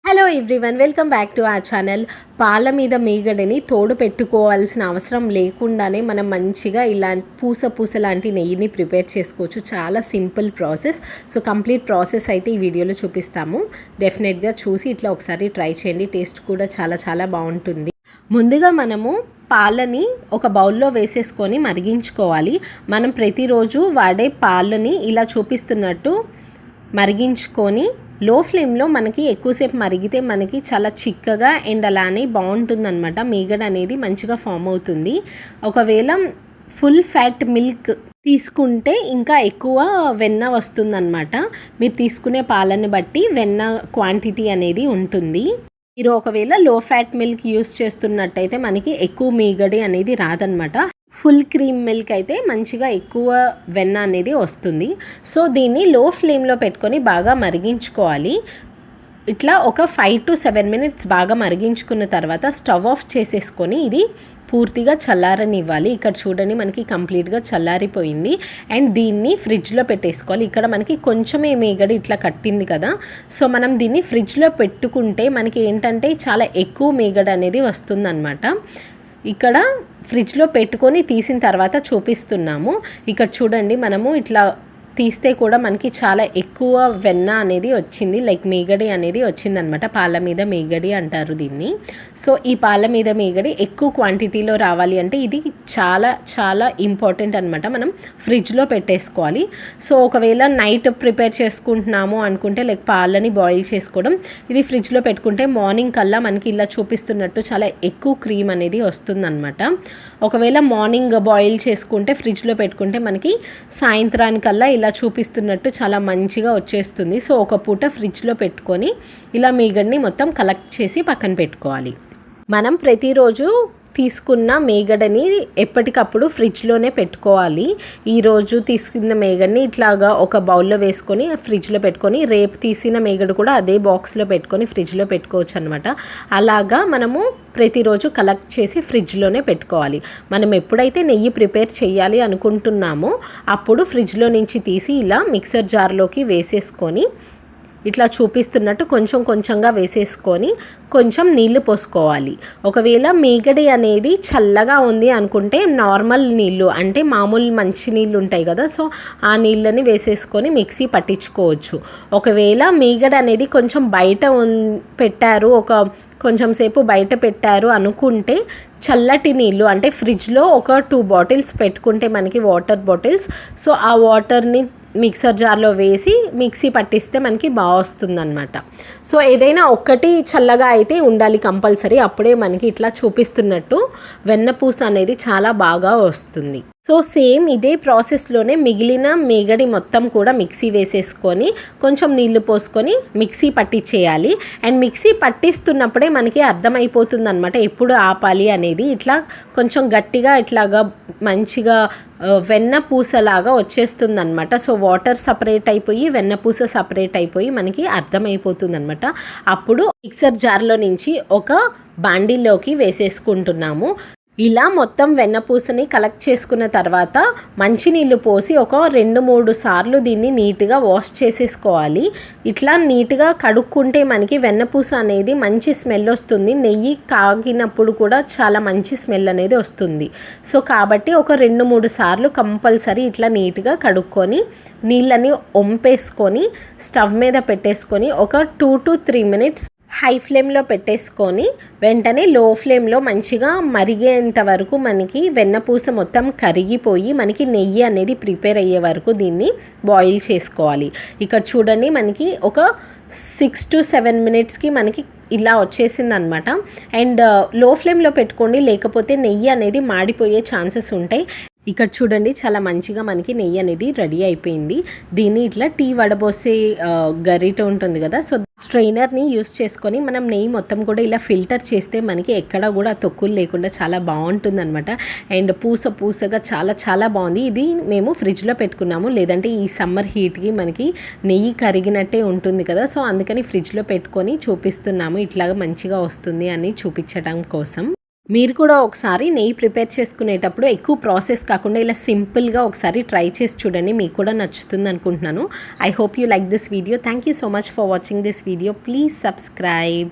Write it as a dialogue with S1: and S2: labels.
S1: Hello everyone, welcome back to our channel. పాల మీద మీగడని తోడు పెట్టుకోవాల్సిన అవసరం లేకుండానే మనం మంచిగా ఇలాంటి పూస లాంటి నెయ్యిని ప్రిపేర్ చేసుకోవచ్చు. చాలా simple process. So complete process అయితే ఈ వీడియోలో చూపిస్తాము. డెఫినెట్గా చూసి ఇట్లా ఒకసారి ట్రై చేయండి. టేస్ట్ కూడా చాలా బాగుంటుంది. ముందుగా మనము పాలని ఒక బౌల్లో వేసేసుకొని మరిగించుకోవాలి. మనం ప్రతిరోజు వాడే పాలని ఇలా చూపిస్తున్నట్టు మరిగించుకొని లో ఫ్లేమ్లో మనకి ఎక్కువసేపు మరిగితే మనకి చాలా చిక్కగా అండ్ అలానే బాగుంటుందన్నమాట. మీగడ అనేది మంచిగా ఫామ్ అవుతుంది. ఒకవేళ ఫుల్ ఫ్యాట్ మిల్క్ తీసుకుంటే ఇంకా ఎక్కువ వెన్న వస్తుందన్నమాట. మీరు తీసుకునే పాలని బట్టి వెన్న క్వాంటిటీ అనేది ఉంటుంది. మీరు ఒకవేళ లో ఫ్యాట్ మిల్క్ యూస్ చేస్తున్నట్టయితే మనకి ఎక్కువ మీగడి అనేది రాదనమాట. ఫుల్ క్రీమ్ మిల్క్ అయితే మంచిగా ఎక్కువ వెన్న అనేది వస్తుంది. సో దీన్ని లో ఫ్లేమ్లో పెట్టుకొని బాగా మరిగించుకోవాలి. ఇట్లా ఒక 5 to 7 minutes బాగా మరిగించుకున్న తర్వాత స్టవ్ ఆఫ్ చేసేసుకొని ఇది పూర్తిగా చల్లారనివ్వాలి. ఇక్కడ చూడండి మనకి కంప్లీట్గా చల్లారిపోయింది. అండ్ దీన్ని ఫ్రిడ్జ్లో పెట్టేసుకోవాలి. ఇక్కడ మనకి కొంచెమే మీగడ ఇట్లా కట్టింది కదా, సో మనం దీన్ని ఫ్రిడ్జ్లో పెట్టుకుంటే మనకి ఏంటంటే చాలా ఎక్కువ మీగడ అనేది వస్తుందన్నమాట. ఇక్కడ ఫ్రిడ్జ్లో పెట్టుకొని తీసిన తర్వాత చూపిస్తున్నాము. ఇక్కడ చూడండి మనము ఇట్లా తీస్తే కూడా మనకి చాలా ఎక్కువ వెన్న అనేది వచ్చింది, లైక్ మీగడి అనేది వచ్చిందనమాట. పాల మీద మీగడి అంటారు దీన్ని. సో ఈ పాల మీద మీగడి ఎక్కువ క్వాంటిటీలో రావాలి అంటే ఇది చాలా ఇంపార్టెంట్ అనమాట. మనం ఫ్రిడ్జ్లో పెట్టేసుకోవాలి. సో ఒకవేళ నైట్ ప్రిపేర్ చేసుకుంటున్నాము అనుకుంటే లైక్ పాలని బాయిల్ చేసుకోవడం, ఇది ఫ్రిడ్జ్లో పెట్టుకుంటే మార్నింగ్ కల్లా మనకి ఇలా చూపిస్తున్నట్టు చాలా ఎక్కువ క్రీమ్ అనేది వస్తుందన్నమాట. ఒకవేళ మార్నింగ్ బాయిల్ చేసుకుంటే ఫ్రిడ్జ్లో పెట్టుకుంటే మనకి సాయంత్రానికల్లా ఇలా చూపిస్తున్నట్టు చాలా మంచిగా వచ్చేస్తుంది. సో ఒక పూట ఫ్రిడ్జ్లో పెట్టుకొని ఇలా మీగడ్ని మొత్తం కలెక్ట్ చేసి పక్కన పెట్టుకోవాలి. మనం ప్రతిరోజు తీసుకున్న మేగడని ఎప్పటికప్పుడు ఫ్రిడ్జ్లోనే పెట్టుకోవాలి. ఈరోజు తీసుకున్న మేగడని ఇట్లాగా ఒక బౌల్లో వేసుకొని ఫ్రిడ్జ్లో పెట్టుకొని రేపు తీసిన మేగడ కూడా అదే బాక్స్లో పెట్టుకొని ఫ్రిడ్జ్లో పెట్టుకోవచ్చు అనమాట. అలాగా మనము ప్రతిరోజు కలెక్ట్ చేసి ఫ్రిడ్జ్లోనే పెట్టుకోవాలి. మనం ఎప్పుడైతే నెయ్యి ప్రిపేర్ చేయాలి అనుకుంటున్నామో అప్పుడు ఫ్రిడ్జ్లో నుంచి తీసి ఇలా మిక్సర్ జార్లోకి వేసేసుకొని ఇట్లా చూపిస్తున్నట్టు కొంచెంగా వేసేసుకొని కొంచెం నీళ్లు పోసుకోవాలి. ఒకవేళ మీగడి అనేది చల్లగా ఉంది అనుకుంటే నార్మల్ నీళ్ళు అంటే మామూలు మంచి నీళ్ళు ఉంటాయి కదా, సో ఆ నీళ్ళని వేసేసుకొని మిక్సీ పట్టించుకోవచ్చు. ఒకవేళ మీగడ అనేది కొంచెం బయట పెట్టారు, ఒక కొంచెం సేపు బయట పెట్టారు అనుకుంటే చల్లటి నీళ్ళు అంటే ఫ్రిడ్జ్లో ఒక 2 బాటిల్స్ పెట్టుకుంటే మనకి వాటర్ బాటిల్స్, సో ఆ వాటర్ని మిక్సర్ జార్లో వేసి మిక్సీ పట్టిస్తే మనకి బాగా వస్తుందన్నమాట. సో ఏదైనా ఒక్కటి చల్లగా అయితే ఉండాలి కంపల్సరీ, అప్పుడే మనకి ఇట్లా చూపిస్తున్నట్టు వెన్నపూస అనేది చాలా బాగా వస్తుంది. సో సేమ్ ఇదే ప్రాసెస్లోనే మిగిలిన మేగడి మొత్తం కూడా మిక్సీ వేసేసుకొని కొంచెం నీళ్లు పోసుకొని మిక్సీ పట్టించేయాలి. అండ్ మిక్సీ పట్టిస్తున్నప్పుడే మనకి అర్థమైపోతుంది అనమాట ఎప్పుడు ఆపాలి అనేది. ఇట్లా కొంచెం గట్టిగా ఇట్లాగా మంచిగా వెన్నపూసలాగా వచ్చేస్తుంది అనమాట. సో వాటర్ సపరేట్ అయిపోయి వెన్నపూస సపరేట్ అయిపోయి మనకి అర్థమైపోతుంది అనమాట. అప్పుడు మిక్సర్ జార్లో నుంచి ఒక బాండీలోకి వేసేసుకుంటున్నాము. ఇలా మొత్తం వెన్నపూసని కలెక్ట్ చేసుకున్న తర్వాత మంచినీళ్ళు పోసి ఒక 2-3 సార్లు దీన్ని నీట్గా వాష్ చేసేసుకోవాలి. ఇట్లా నీట్గా కడుక్కుంటే మనకి వెన్నపూస అనేది మంచి స్మెల్ వస్తుంది. నెయ్యి కాగినప్పుడు కూడా చాలా మంచి స్మెల్ అనేది వస్తుంది. సో కాబట్టి ఒక 2-3 సార్లు కంపల్సరీ ఇట్లా నీట్గా కడుక్కొని నీళ్ళని వంపేసుకొని స్టవ్ మీద పెట్టేసుకొని ఒక 2 to 3 minutes హై ఫ్లేమ్లో పెట్టేసుకొని వెంటనే లో ఫ్లేమ్లో మంచిగా మరిగేంత వరకు మనకి వెన్నపూస మొత్తం కరిగిపోయి మనకి నెయ్యి అనేది ప్రిపేర్ అయ్యే వరకు దీన్ని బాయిల్ చేసుకోవాలి. ఇక్కడ చూడండి మనకి ఒక 6 to 7 minutesకి మనకి ఇలా వచ్చేసింది అనమాట. అండ్ లో ఫ్లేమ్లో పెట్టుకోండి, లేకపోతే నెయ్యి అనేది మాడిపోయే ఛాన్సెస్ ఉంటాయి. ఇక్కడ చూడండి చాలా మంచిగా మనకి నెయ్యి అనేది రెడీ అయిపోయింది. దీన్ని ఇట్లా టీ వడబోసే గరిట ఉంటుంది కదా, సో స్ట్రైనర్ని యూస్ చేసుకొని మనం నెయ్యి మొత్తం కూడా ఇలా ఫిల్టర్ చేస్తే మనకి ఎక్కడ కూడా తొక్కులు లేకుండా చాలా బాగుంటుంది అనమాట. అండ్ పూసగా చాలా బాగుంది. ఇది మేము ఫ్రిడ్జ్లో పెట్టుకున్నాము, లేదంటే ఈ సమ్మర్ హీట్కి మనకి నెయ్యి కరిగినట్టే ఉంటుంది కదా, సో అందుకని ఫ్రిడ్జ్లో పెట్టుకొని చూపిస్తున్నాము. ఇట్లాగా మంచిగా వస్తుంది అని చూపించడం కోసం. మీరు కూడా ఒకసారి నెయ్యి ప్రిపేర్ చేసుకునేటప్పుడు ఎక్కువ ప్రాసెస్ కాకుండా ఇలా సింపుల్గా ఒకసారి ట్రై చేసి చూడండి, మీకు కూడా నచ్చుతుంది అనుకుంటున్నాను. I hope you like this video. Thank you so much for watching this video. Please subscribe.